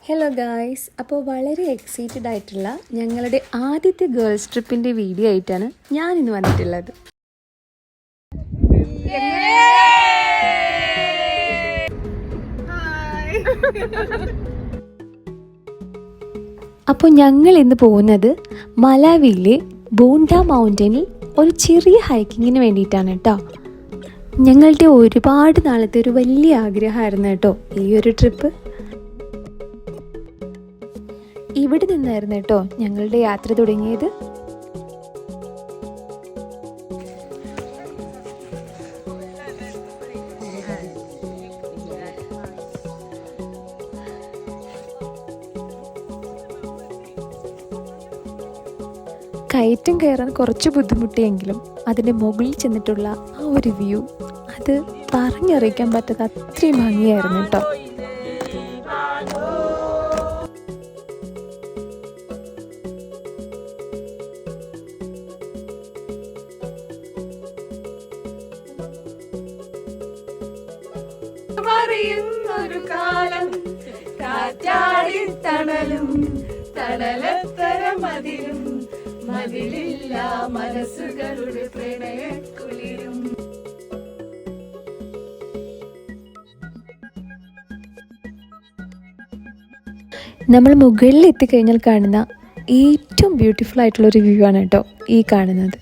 Hello guys, അപ്പോൾ വളരെ excited ആയിട്ടുള്ള ഞങ്ങളുടെ ആദ്യത്തെ ഗേൾസ് ട്രിപ്പിൻ്റെ വീഡിയോ ആയിട്ടാണ് ഞാൻ ഇന്ന് വന്നിട്ടുള്ളത്. അപ്പോൾ ഞങ്ങൾ ഇന്ന് പോകുന്നത് മലാവിയിലെ ബോണ്ട മൗണ്ടനിൽ ഒരു ചെറിയ ഹൈക്കിങ്ങിന് വേണ്ടിയിട്ടാണ് കേട്ടോ. ഞങ്ങളുടെ ഒരുപാട് നാളത്തെ ഒരു വലിയ ആഗ്രഹമായിരുന്നു കേട്ടോ ഈ ഒരു ട്രിപ്പ്. ഇവിടെ നിന്നായിരുന്നു കേട്ടോ ഞങ്ങളുടെ യാത്ര തുടങ്ങിയത്. കയറ്റം കയറാൻ കുറച്ച് ബുദ്ധിമുട്ടിയെങ്കിലും അതിൻ്റെ മുകളിൽ ചെന്നിട്ടുള്ള ആ ഒരു വ്യൂ, അത് പറഞ്ഞറിയിക്കാൻ പറ്റാത്ത അത്രയും ഭംഗിയായിരുന്നു കേട്ടോ. ഒരു കാലം കാറ്റാടി തണലും തണലത്തര മതിലും മതിലില്ല മനസ്സുകളുടെ പ്രണയക്കുളിരും. നമ്മൾ മുകളിൽ എത്തിക്കഴിഞ്ഞാൽ കാണുന്ന ഏറ്റവും ബ്യൂട്ടിഫുൾ ആയിട്ടുള്ളൊരു വ്യൂ ആണ് കേട്ടോ ഈ കാണുന്നത്.